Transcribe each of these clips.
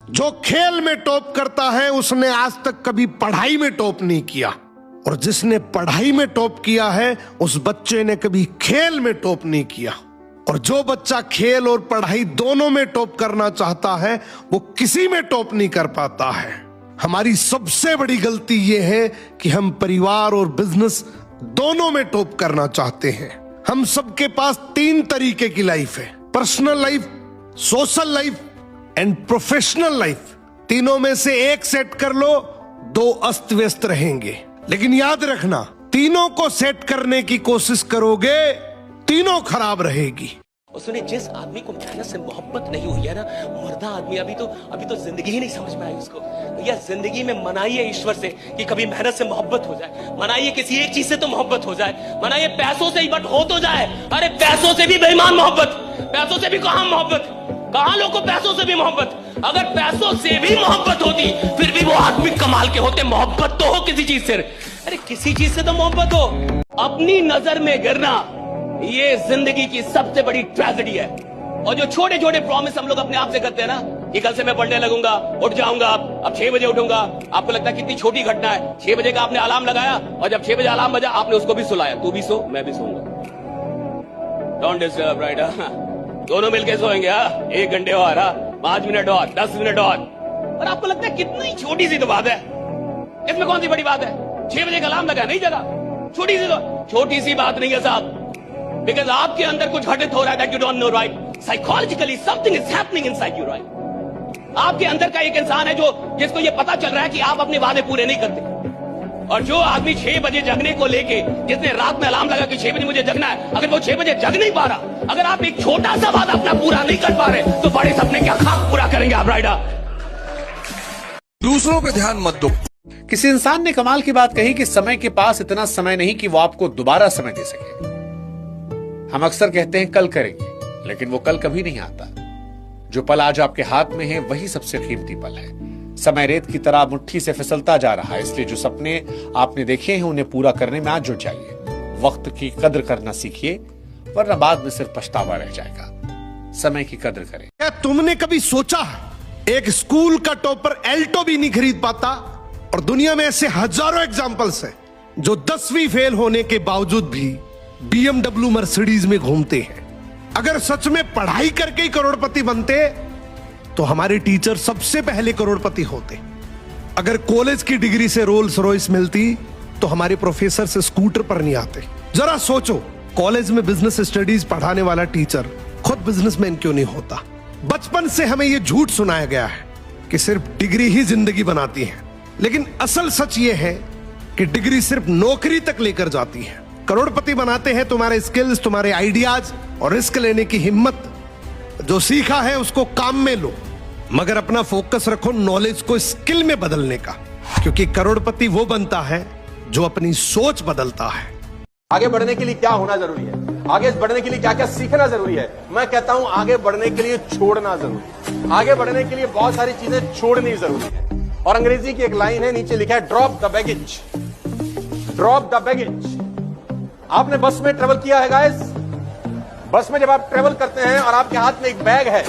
जो खेल में टॉप करता है उसने आज तक कभी पढ़ाई में टॉप नहीं किया, और जिसने पढ़ाई में टॉप किया है उस बच्चे ने कभी खेल में टॉप नहीं किया। और जो बच्चा खेल और पढ़ाई दोनों में टॉप करना चाहता है वो किसी में टॉप नहीं कर पाता है। हमारी सबसे बड़ी गलती ये है कि हम परिवार और बिजनेस दोनों में टॉप करना चाहते हैं। हम सबके पास 3 तरीके की लाइफ है, personal life, social life and professional life. तीनों में से एक सेट कर लो, 2 अस्त व्यस्त रहेंगे। लेकिन याद रखना, तीनों को सेट करने की कोशिश करोगे, तीनों खराब रहेगी। उसने जिस आदमी को मेहनत से मोहब्बत नहीं हुई है ना, मर्दा आदमी अभी तो जिंदगी ही नहीं समझ में आई उसको। भैया जिंदगी में मनाइए ईश्वर से कि कभी मेहनत से मोहब्बत हो जाए, मनाइए किसी एक चीज से तो मोहब्बत हो जाए, मनाइए पैसों से ही बट हो तो जाए। अरे पैसों से भी बेईमान मोहब्बत, पैसों से भी कहां मोहब्बत, कहां लोगों को पैसों से भी मोहब्बत। अगर पैसों से भी मोहब्बत होती फिर भी वो आदमी कमाल के होते। मोहब्बत तो हो किसी चीज से, अरे किसी चीज से तो मोहब्बत हो। अपनी नजर में गिरना ये जिंदगी की सबसे बड़ी ट्रेजेडी है। और जो छोटे छोटे प्रॉमिस हम लोग अपने आप से करते हैं ना कि कल से मैं पढ़ने लगूंगा, उठ जाऊंगा, अब 6 बजे उठूंगा। आपको लगता है कितनी छोटी घटना है, 6 बजे का आपने अलार्म लगाया और जब 6 बजे अलार्म बजा आपने उसको भी सुलाया। तू भी सो, मैं भी सोऊंगा। Don't disturb, right? दोनों मिलके सोएंगे। 1 घंटे और, 5 मिनट और, 10 मिनट और आपको लगता है कितनी छोटी सी तो बात है, इसमें कौन सी बड़ी बात है? 6 बजे का अलार्म लगा, नहीं जगा, छोटी सी, तो छोटी सी बात नहीं है साहब। बिकॉज आपके अंदर कुछ घटित हो रहा है that you don't know, right? Psychologically something is happening inside you, right? आपके अंदर का एक इंसान है जिसको ये पता चल रहा है कि आप अपने वादे पूरे नहीं करते। और जो आदमी 6 बजे जगने को लेके, जिसने रात में अलार्म लगा कि 6 बजे मुझे जगना है, अगर वो 6 बजे जग नहीं पा रहा, अगर आप एक छोटा सा वादा अपना पूरा नहीं कर पा रहे, तो बड़े सपने क्या खाक पूरा करेंगे आप, राइडा? दूसरों पे ध्यान मत दो। किसी इंसान ने कमाल की बात कही कि समय के पास इतना समय नहीं कि वो आपको दोबारा समय दे सके। हम अक्सर कहते हैं कल करेंगे, लेकिन वो कल कभी नहीं आता। जो पल आज आपके हाथ में है वही सबसे कीमती पल है। समय रेत की तरह मुट्ठी से फिसलता जा रहा है, इसलिए जो सपने आपने देखे हैं उन्हें पूरा करने में आज जुट जाइए। वक्त की कद्र करना सीखिए, वरना बाद में सिर्फ पछतावा रह जाएगा। समय की कद्र करें। क्या तुमने कभी सोचा है, एक स्कूल का टॉपर एल्टो भी नहीं खरीद पाता, और दुनिया में ऐसे हजारों एग्जाम्पल्स हैं जो 10वीं फेल होने के बावजूद भी BMW मर्सिडीज में घूमते हैं। अगर सच में पढ़ाई करके ही करोड़पति बनते तो हमारे टीचर सबसे पहले करोड़पति होते। अगर कॉलेज की डिग्री से रोल्स रॉयस मिलती तो हमारे प्रोफेसर से स्कूटर पर नहीं आते। जरा सोचो, कॉलेज में बिजनेस स्टडीज पढ़ाने वाला टीचर खुद बिजनेसमैन क्यों नहीं होता? बचपन से हमें यह झूठ सुनाया गया है कि सिर्फ डिग्री ही जिंदगी बनाती है, लेकिन असल सच यह है कि डिग्री सिर्फ नौकरी तक लेकर जाती है। करोड़पति बनाते हैं तुम्हारे स्किल्स, तुम्हारे आइडियाज और रिस्क लेने की हिम्मत। जो सीखा है उसको काम में लो, मगर अपना फोकस रखो नॉलेज को स्किल में बदलने का, क्योंकि करोड़पति वो बनता है जो अपनी सोच बदलता है। आगे बढ़ने के लिए क्या होना जरूरी है, आगे बढ़ने के लिए क्या क्या सीखना जरूरी है? मैं कहता हूं आगे बढ़ने के लिए छोड़ना जरूरी है। आगे बढ़ने के लिए बहुत सारी चीजें छोड़नी जरूरी है। और अंग्रेजी की एक लाइन है, नीचे लिखा है drop the baggage, drop the baggage. आपने बस में ट्रेवल किया है गाइस? बस में जब आप ट्रेवल करते हैं और आपके हाथ में एक बैग है,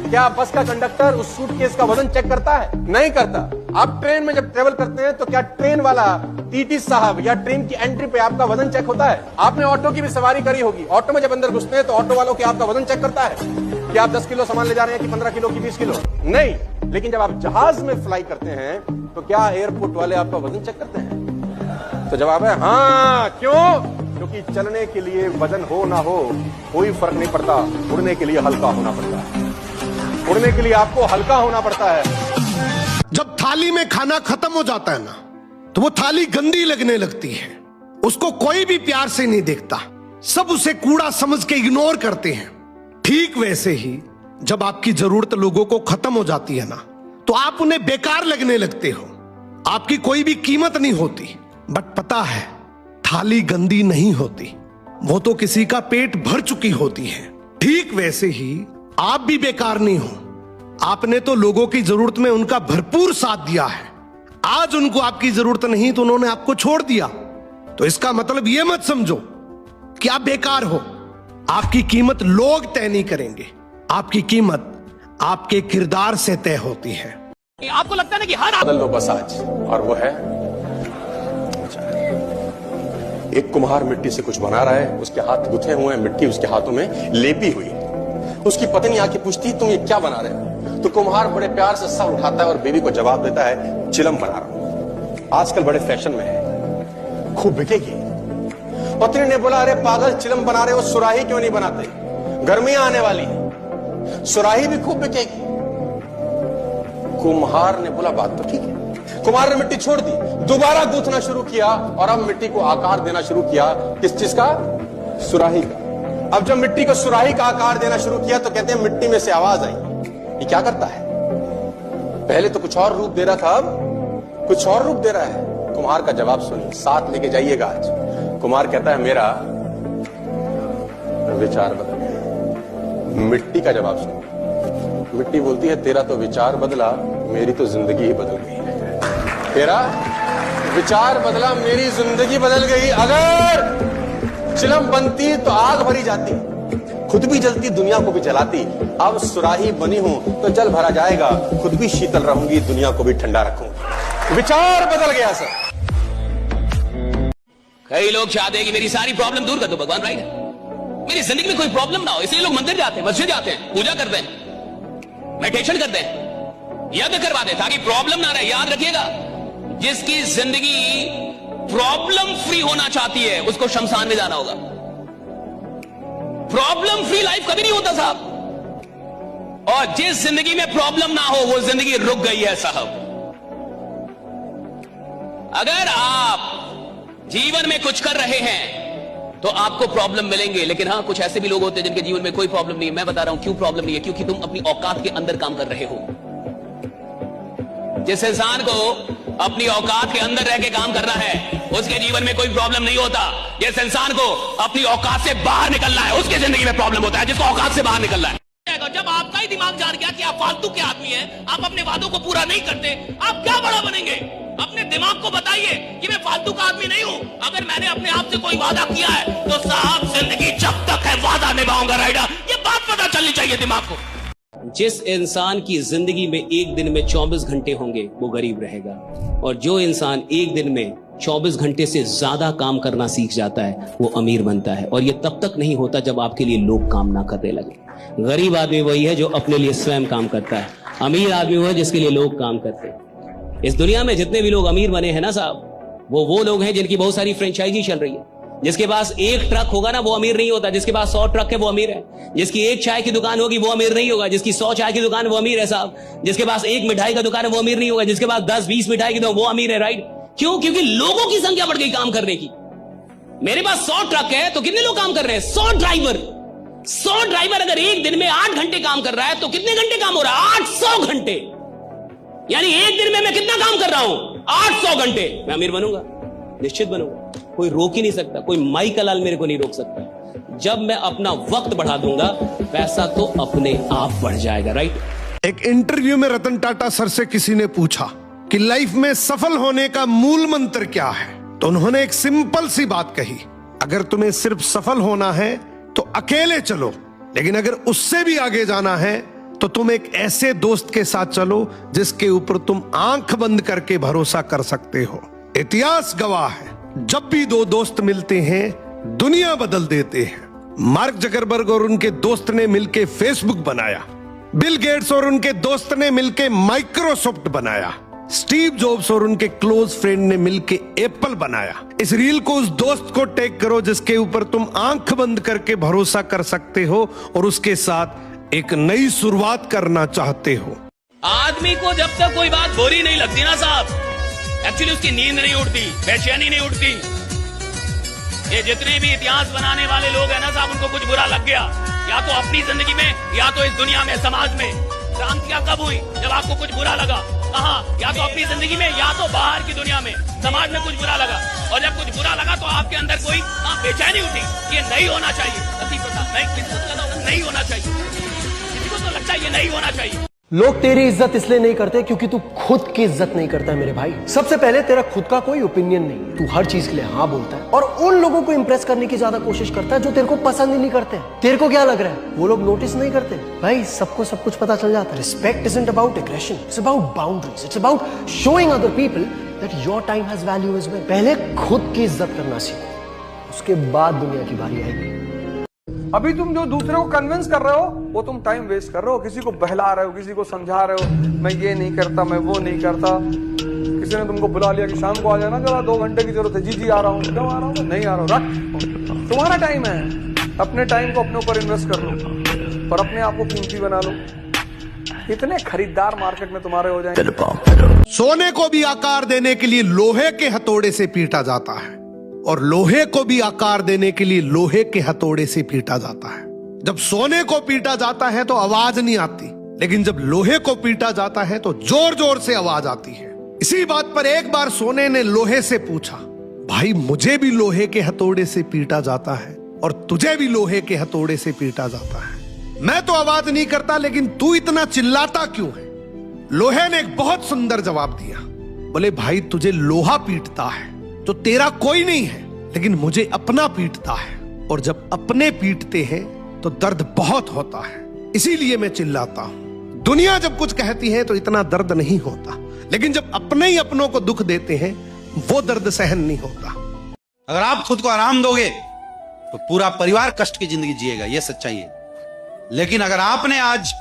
क्या बस का कंडक्टर उस सूटकेस का वजन चेक करता है? नहीं करता। आप ट्रेन में जब ट्रेवल करते हैं तो क्या ट्रेन वाला टीटी साहब या ट्रेन की एंट्री पे आपका वजन चेक होता है? आपने ऑटो की भी सवारी करी होगी, ऑटो में जब अंदर घुसते हैं तो ऑटो वालों के आपका वजन चेक करता है कि आप 10 किलो सामान ले जा रहे हैं कि 15 किलो की 20 किलो? नहीं। लेकिन जब आप जहाज में फ्लाई करते हैं तो क्या एयरपोर्ट वाले आपका वजन चेक करते हैं? तो जवाब है हाँ। क्यों? क्योंकि चलने के लिए वजन हो ना हो कोई फर्क नहीं पड़ता, उड़ने के लिए हल्का होना पड़ता है। उड़ने के लिए आपको हल्का होना पड़ता है। जब थाली में खाना खत्म हो जाता है ना, तो वो थाली गंदी लगने लगती है। उसको कोई भी प्यार से नहीं देखता, सब उसे कूड़ा समझ के इग्नोर करते हैं। ठीक वैसे ही जब आपकी जरूरत लोगों को खत्म हो जाती है ना, तो आप उन्हें बेकार लगने लगते हो। आपकी कोई भी कीमत नहीं होती। बट पता है, थाली गंदी नहीं होती, वो तो किसी का पेट भर चुकी होती है। ठीक वैसे ही आप भी बेकार नहीं हो। आपने तो लोगों की जरूरत में उनका भरपूर साथ दिया है। आज उनको आपकी जरूरत नहीं तो उन्होंने आपको छोड़ दिया। तो इसका मतलब यह मत समझो कि आप बेकार हो। आपकी कीमत लोग तय नहीं करेंगे, आपकी कीमत आपके किरदार से तय होती है। आपको लगता है ना कि हर बदल लो बस आज, और वो है एक कुम्हार मिट्टी से कुछ बना रहा है, उसके हाथ गुथे हुए हैं, मिट्टी उसके हाथों में लेपी हुई है। उसकी पत्नी आके पूछती तुम ये क्या बना रहे हो, तो कुम्हार बड़े प्यार से सर उठाता है और बीवी को जवाब देता है चिलम बना रहा हूं, आजकल बड़े फैशन में है, खूब बिकेगी। पत्नी ने बोला अरे पागल, चिलम बना रहे हो, सुराही क्यों नहीं बनाते, गर्मियां आने वाली है, सुराही भी खूब बिकेगी। कुम्हार ने बोला बात तो ठीक है। कुम्हार ने मिट्टी छोड़ दी, दोबारा गूंथना शुरू किया और अब मिट्टी को आकार देना शुरू किया। किस चीज का? सुराही का। अब जब मिट्टी को सुराही का आकार देना शुरू किया तो कहते हैं मिट्टी में से आवाज आई। ये क्या करता है? पहले तो कुछ और रूप दे रहा था, अब कुछ और रूप दे रहा है। कुम्हार का जवाब सुनिए, साथ लेके जाइएगा आज। कुम्हार कहता है मेरा विचार बदल गया। मिट्टी का जवाब सुनिए। मिट्टी बोलती है तेरा तो विचार बदला, मेरी तो जिंदगी ही बदल गई। तेरा विचार बदला, मेरी जिंदगी बदल गई। अगर चिलम बनती तो आग भरी जाती, खुद भी जलती, दुनिया को भी जलाती। अब सुराही बनी हूं तो जल भरा जाएगा, खुद भी शीतल रहूंगी, दुनिया को भी ठंडा रखूंगी। विचार बदल गया सर। कई लोग चाहते हैं कि मेरी सारी प्रॉब्लम दूर कर दो भगवान, राइट? मेरी जिंदगी में कोई प्रॉब्लम ना हो, इसलिए लोग मंदिर जाते हैं, मस्जिद जाते हैं, पूजा करते हैं, मेडिटेशन करते हैं, यज्ञ करवाते हैं ताकि प्रॉब्लम ना रहे। याद रखिएगा, जिसकी जिंदगी प्रॉब्लम फ्री होना चाहती है उसको शमशान में जाना होगा। प्रॉब्लम फ्री लाइफ कभी नहीं होता साहब, और जिस जिंदगी में प्रॉब्लम ना हो वो जिंदगी रुक गई है साहब। अगर आप जीवन में कुछ कर रहे हैं तो आपको प्रॉब्लम मिलेंगे, लेकिन हाँ कुछ ऐसे भी लोग होते हैं जिनके जीवन में कोई प्रॉब्लम नहीं है। मैं बता रहा हूं क्यों प्रॉब्लम नहीं है, क्योंकि तुम अपनी औकात के अंदर काम कर रहे हो। जिस इंसान को अपनी औकात के अंदर रह के काम करना है उसके जीवन में कोई प्रॉब्लम नहीं होता। जिस इंसान को अपनी औकात से बाहर निकलना है उसके जिंदगी में प्रॉब्लम होता है, जिसको औकात से बाहर निकलना है। जब आपका ही दिमाग जान गया कि आप फालतू के आदमी हैं, आप अपने वादों को पूरा नहीं करते, आप क्या बड़ा बनेंगे? अपने दिमाग को बताइए कि मैं फालतू का आदमी नहीं हूं। अगर मैंने अपने आप से कोई वादा किया है तो साहब जिंदगी जब तक है वादा निभाऊंगा, राइडर। ये बात पता चलनी चाहिए दिमाग को। जिस इंसान की जिंदगी में एक दिन में 24 घंटे होंगे वो गरीब रहेगा, और जो इंसान एक दिन में 24 घंटे से ज्यादा काम करना सीख जाता है वो अमीर बनता है। और ये तब तक नहीं होता जब आपके लिए लोग काम ना करने लगे। गरीब आदमी वही है जो अपने लिए स्वयं काम करता है, अमीर आदमी वो है जिसके लिए लोग काम करते हैं। इस दुनिया में जितने भी लोग अमीर बने हैं ना साहब, वो लोग हैं जिनकी बहुत सारी फ्रेंचाइजी चल रही है। जिसके पास एक ट्रक होगा ना वो अमीर नहीं होता, जिसके पास 100 ट्रक है वो अमीर है। जिसकी एक चाय की दुकान होगी वो अमीर नहीं होगा, जिसकी 100 चाय की दुकान वो अमीर है साहब। जिसके पास एक मिठाई का दुकान है वो अमीर नहीं होगा, जिसके पास 10-20 मिठाई की दुकान वो अमीर है, राइट? क्यों? क्योंकि लोगों की संख्या बढ़ गई काम करने की। मेरे पास 100 ट्रक है तो कितने लोग काम कर रहे हैं? 100 ड्राइवर अगर एक दिन में 8 घंटे काम कर रहा है तो कितने घंटे काम हो रहा है? 800 घंटे। यानी एक दिन में मैं कितना काम कर रहा हूं? 800 घंटे। मैं अमीर बनूंगा, निश्चित बनूंगा। कोई रोक ही नहीं सकता, कोई माई का लाल मेरे को नहीं रोक सकता। जब मैं अपना वक्त बढ़ा दूंगा पैसा तो अपने आप बढ़ जाएगा, राइट? एक इंटरव्यू में रतन टाटा सर से किसी ने पूछा कि लाइफ में सफल होने का मूल मंत्र क्या है, तो उन्होंने एक सिंपल सी बात कही, अगर तुम्हें सिर्फ सफल होना है तो अकेले चलो, लेकिन अगर उससे भी आगे जाना है तो तुम एक ऐसे दोस्त के साथ चलो जिसके ऊपर तुम आंख बंद करके भरोसा कर सकते हो। इतिहास गवाह है, जब भी दो दोस्त मिलते हैं दुनिया बदल देते हैं। मार्क जकरबर्ग और उनके दोस्त ने मिलकर फेसबुक बनाया, बिल गेट्स और उनके दोस्त ने मिलकर माइक्रोसॉफ्ट बनाया, स्टीव जॉब्स और उनके क्लोज फ्रेंड ने मिलकर एप्पल बनाया। इस रील को उस दोस्त को टैग करो जिसके ऊपर तुम आंख बंद करके भरोसा कर सकते हो और उसके साथ एक नई शुरुआत करना चाहते हो। आदमी को जब तक कोई बात बुरी नहीं लगती ना साहब, एक्चुअली उसकी नींद नहीं उठती, बेचैनी नहीं उठती। ये जितने भी इतिहास बनाने वाले लोग हैं ना साहब, उनको कुछ बुरा लग गया, या तो अपनी जिंदगी में या तो इस दुनिया में, समाज में। क्रांतियां कब हुई? जब आपको कुछ बुरा लगा। कहां? या तो अपनी जिंदगी में या तो बाहर की दुनिया में, समाज में कुछ बुरा लगा। और जब कुछ बुरा लगा तो आपके अंदर कोई बेचैनी उठी, ये नहीं होना चाहिए। सती प्रथा नहीं, किसी को नहीं होना चाहिए, किसी को तो लगता है ये नहीं होना चाहिए। लोग तेरी इज्जत इसलिए नहीं करते क्योंकि तू खुद की इज्जत नहीं करता है मेरे भाई। सबसे पहले तेरा खुद का कोई ओपिनियन नहीं है, तू हर चीज के लिए हाँ बोलता है और उन लोगों को इंप्रेस करने की ज्यादा कोशिश करता है जो तेरे को पसंद ही नहीं करते। तेरे को क्या लग रहा है वो लोग नोटिस नहीं करते? भाई सबको सब कुछ पता चल जाता है। Respect isn't about aggression, it's about boundaries, it's about showing other people that your time has value as well. पहले खुद की इज्जत करना सीखो, उसके बाद दुनिया की बारी आएगी। अभी तुम जो दूसरे को कन्विंस कर रहे हो वो तुम टाइम वेस्ट कर रहे हो, किसी को बहला रहे हो, किसी को समझा रहे हो मैं ये नहीं करता, मैं वो नहीं करता। किसी ने तुमको बुला लिया कि शाम को आ जाना, जरा 2 घंटे की जरूरत है। जी आ रहा हूँ, क्यों आ रहा हूँ, नहीं आ रहा हूँ, रख। तुम्हारा टाइम है, अपने टाइम को अपने ऊपर इन्वेस्ट कर लो और अपने आप को कीमती बना लो। कितने खरीदार मार्केट में तुम्हारे हो जाएंगे। सोने को भी आकार देने के लिए लोहे के हथौड़े से पीटा जाता है और लोहे को भी आकार देने के लिए लोहे के हथौड़े से पीटा जाता है। जब सोने को पीटा जाता है तो आवाज नहीं आती, लेकिन जब लोहे को पीटा जाता है तो जोर जोर से आवाज आती है। इसी बात पर एक बार सोने ने लोहे से पूछा, भाई मुझे भी लोहे के हथौड़े से पीटा जाता है और तुझे भी लोहे के हथौड़े से पीटा जाता है, मैं तो आवाज नहीं करता लेकिन तू इतना चिल्लाता क्यों है? लोहे ने एक बहुत सुंदर जवाब दिया, बोले भाई तुझे लोहा पीटता है तो तेरा कोई नहीं है, लेकिन मुझे अपना पीटता है और जब अपने पीटते हैं तो दर्द बहुत होता है, इसीलिए मैं चिल्लाता हूं। दुनिया जब कुछ कहती है तो इतना दर्द नहीं होता, लेकिन जब अपने ही अपनों को दुख देते हैं वो दर्द सहन नहीं होता। अगर आप खुद को आराम दोगे तो पूरा परिवार कष्ट की जिंदगी जिएगा, यह सच्चाई है। लेकिन अगर आपने आज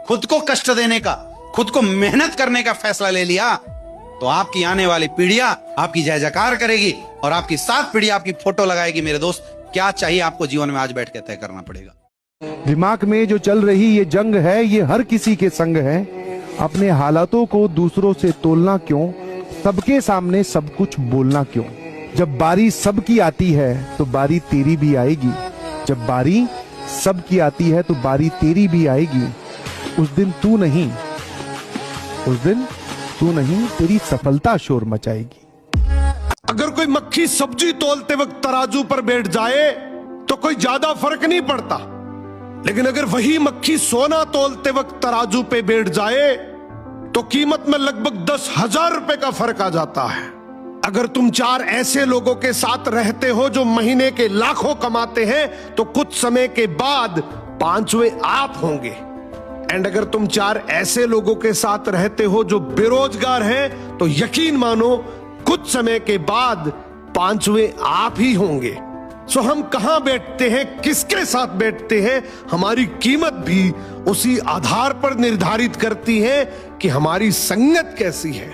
खुद को कष्ट देने का, खुद को मेहनत करने का फैसला ले लिया तो आपकी आने वाली पीढ़ियां आपकी जय जयकार करेगी और आपकी 7 पीढ़ी आपकी फोटो लगाएगी। मेरे दोस्त, क्या चाहिए आपको जीवन में आज बैठ के तय करना पड़ेगा। दिमाग में जो चल रही ये जंग है ये हर किसी के संग है। अपने हालातों को दूसरों से तोलना क्यों, सबके सामने सब कुछ बोलना क्यों। जब बारी सबकी आती है तो बारी तेरी भी आएगी, जब बारी सबकी आती है तो बारी तेरी भी आएगी। उस दिन तू नहीं, तेरी सफलता शोर मचाएगी। अगर कोई मक्खी सब्जी तोलते वक्त तराजू पर बैठ जाए तो कोई ज्यादा फर्क नहीं पड़ता, लेकिन अगर वही मक्खी सोना तोलते वक्त तराजू पे बैठ जाए तो कीमत में लगभग 10,000 रुपए का फर्क आ जाता है। अगर तुम 4 ऐसे लोगों के साथ रहते हो जो महीने के लाखों कमाते हैं तो कुछ समय के बाद 5वें आप होंगे। एंड अगर तुम 4 ऐसे लोगों के साथ रहते हो जो बेरोजगार हैं तो यकीन मानो कुछ समय के बाद 5वें आप ही होंगे। सो हम कहां बैठते हैं, किसके साथ बैठते हैं, हमारी कीमत भी उसी आधार पर निर्धारित करती है कि हमारी संगत कैसी है।